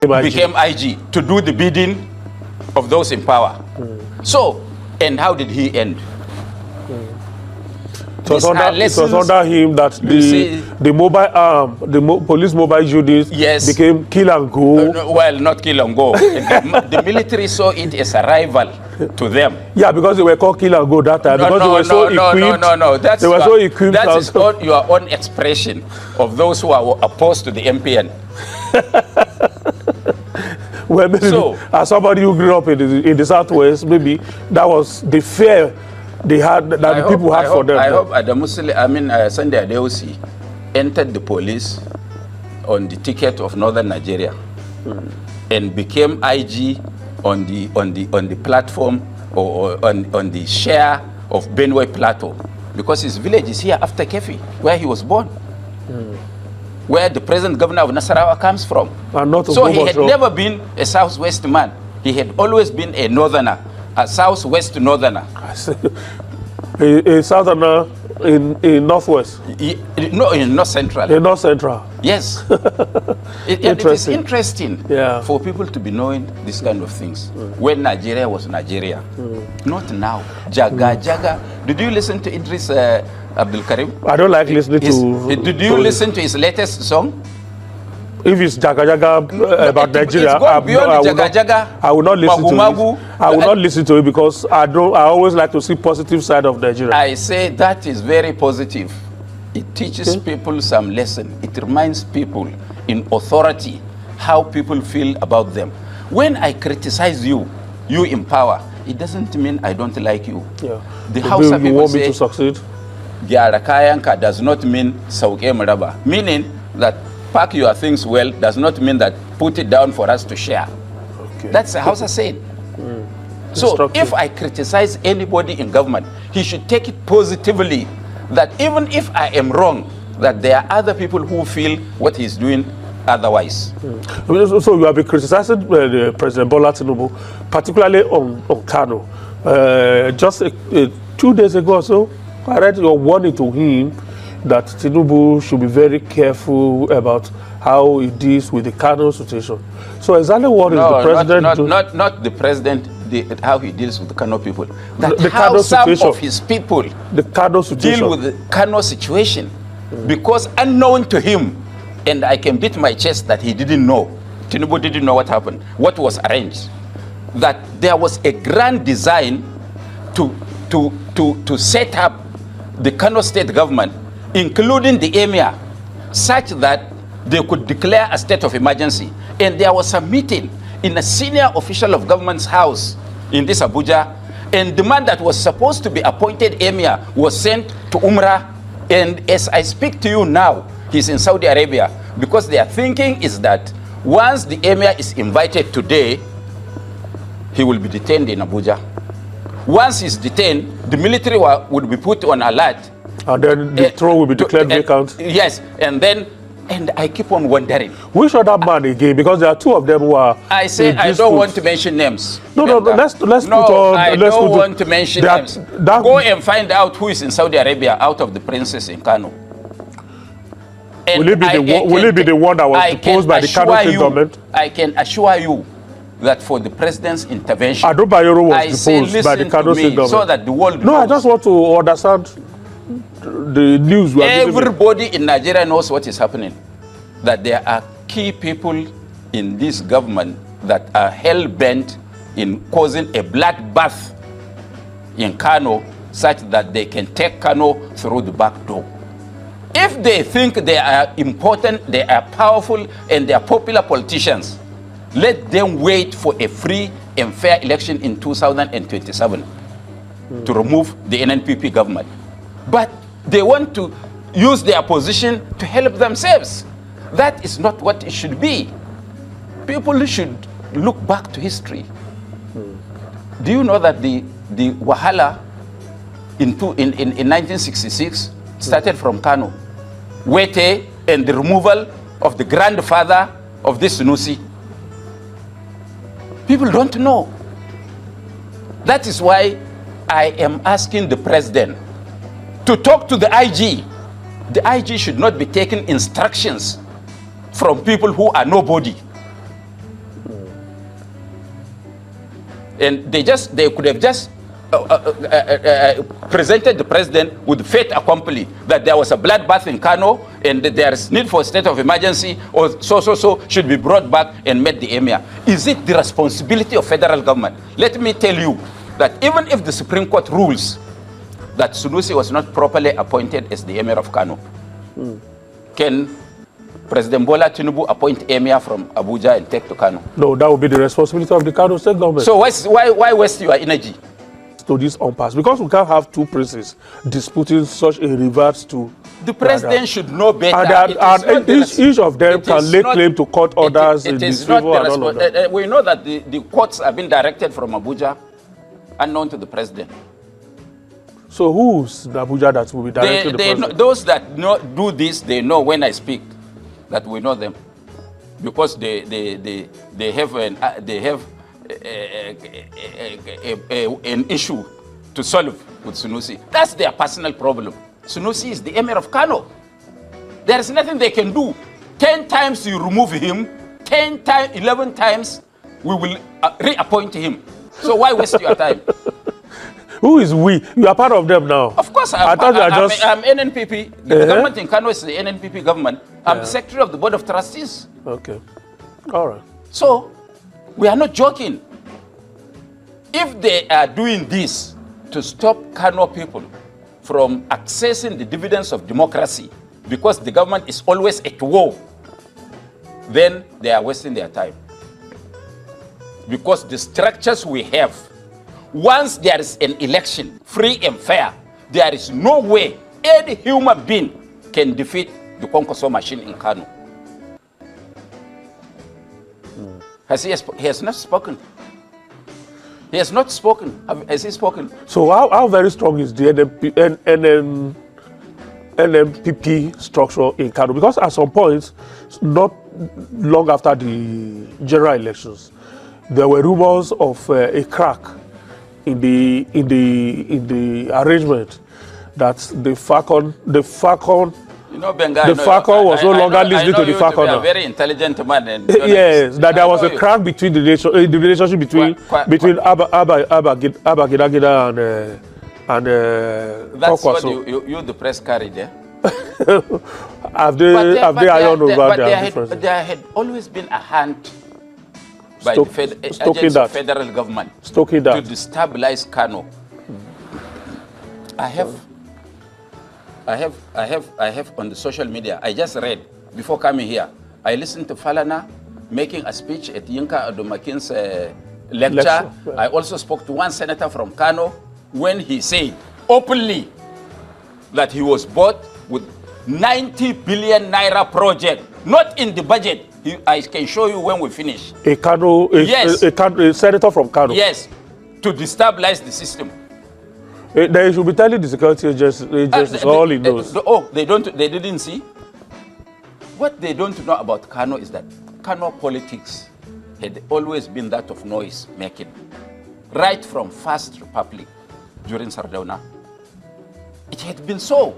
became IG to do the bidding of those in power. So, and how did he end? It was under him that the mobile arm, police mobile units became kill and go. Well, not kill and go. The military saw it as a rival to them. Yeah, because they were called kill and go that time. Because they were so equipped. No. They were so equipped. That is not your own expression of those who are opposed to the MPN. Well, maybe as somebody who grew up in the Southwest, maybe that was the fear they had, that people had for them. I hope Sunday Adeosi entered the police on the ticket of Northern Nigeria and became IG on the platform or on the share of Benue Plateau, because his village is here after Kefi, where he was born. Where the present governor of Nasarawa comes from. So he had never been a Southwest man. He had always been a northerner, a Southwest northerner. A southerner in Northwest? No, in North Central. In North Central? Yes. It is interesting for people to be knowing this kind of things. When Nigeria was Nigeria. Not now. Jaga. Did you listen to Idris Abdul Karim? I don't like listening to... Did you listen to his latest song? If it's Jaga about Nigeria, I will not listen to it. I will not listen to it because I always like to see positive side of Nigeria. I say that is very positive. It teaches people some lesson. It reminds people in authority how people feel about them. When I criticize you in power, it doesn't mean I don't like you. Yeah. The Hausa people want say, me to succeed? Gyara kayanka does not mean sauke maraba, meaning that pack your things well does not mean that put it down for us to share. Okay. That's a Hausa saying. So if I criticize anybody in government, he should take it positively, that even if I am wrong, that there are other people who feel what he's doing otherwise. So you have been criticizing President Bola Tinubu, particularly on Kano. Just 2 days ago or so, I read your warning to him that Tinubu should be very careful about how he deals with the Kano situation. So exactly what is the president not the president, how he deals with the Kano people. That the how Kano some situation. of his people The Kano situation. deal with the Kano situation. Because unknown to him, and I can beat my chest that he didn't know, Tinubu didn't know what happened, what was arranged, that there was a grand design to set up the Kano state government, including the Emir, such that they could declare a state of emergency. And there was a meeting in a senior official of government's house in this Abuja, and the man that was supposed to be appointed Emir was sent to Umrah, and as I speak to you now, he's in Saudi Arabia, because their thinking is that once the Emir is invited today, he will be detained in Abuja. Once he's detained, the military would be put on alert. And then the throne will be declared vacant. Yes, and I keep on wondering. Which other man again? Because there are two of them who are... I say I don't want to mention names. No, let's put on... I don't want to mention names. Go and find out who is in Saudi Arabia out of the princes in Kano. Will it be the one that was proposed by the Kano state government? I can assure you that for the president's intervention, Ado Bayero was proposed by the Kano state government. So that the world knows. I just want to understand the news. Everybody in Nigeria knows what is happening. That there are key people in this government that are hell-bent in causing a bloodbath in Kano, such that they can take Kano through the back door. If they think they are important, they are powerful, and they are popular politicians, let them wait for a free and fair election in 2027 to remove the NNPP government. But they want to use their position to help themselves. That is not what it should be. People should look back to history. Do you know that the Wahala in 1966 started from Kano? Wete and the removal of the grandfather of this Sanusi. People don't know. That is why I am asking the president to talk to the IG. The IG should not be taking instructions from people who are nobody. And they could have just presented the president with fait accompli that there was a bloodbath in Kano and that there is need for a state of emergency or so should be brought back and met the emir. Is it the responsibility of federal government? Let me tell you that even if the Supreme Court rules that Sanusi was not properly appointed as the emir of Kano, can President Bola Tinubu appoint emir from Abuja and take to Kano? No, that would be the responsibility of the Kano state government. So why waste your energy to this impasse? Because we can't have two princes disputing such a reverse to the president should know better. And each of them can lay claim to court orders in his favor and all of that. We know that the courts have been directed from Abuja, unknown to the president. So who's the Abuja that will be directed to the president? Those that do this, they know when I speak that we know them, because they have an issue to solve with Sanusi. That's their personal problem. Sanusi is the emir of Kano. There is nothing they can do. 10 times you remove him, 11 times we will reappoint him. So why waste your time? Who is we? You are part of them now. Of course, I'm NNPP. The government in Kano is the NNPP government. I'm the secretary of the board of trustees. Okay. All right. So, we are not joking. If they are doing this to stop Kano people from accessing the dividends of democracy because the government is always at war, then they are wasting their time. Because the structures we have, once there is an election, free and fair, there is no way any human being can defeat the Konkoso machine in Kano. He has not spoken. He has not spoken. Has he spoken? So how very strong is the NNPP structure in Kano? Because at some point, not long after the general elections, there were rumors of a crack in the arrangement that the Falcon was no longer listening to the Falcon. You are a very intelligent man. And yes, that there was a crack between the relationship between Abba Gidagida and that's what you the press carried, yeah? Have they ironed over their differences? But there had always been a hand by the federal government to destabilize Kano. I have on the social media, I just read before coming here, I listened to Falana making a speech at Yinka Adomakin's lecture. I also spoke to one senator from Kano when he said openly that he was bought with 90 billion naira project, not in the budget. I can show you when we finish. A senator from Kano. Yes, to destabilize the system. They should be telling the security agencies all he knows. They didn't see? What they don't know about Kano is that Kano politics had always been that of noise making. Right from First Republic during Sardauna. It had been so.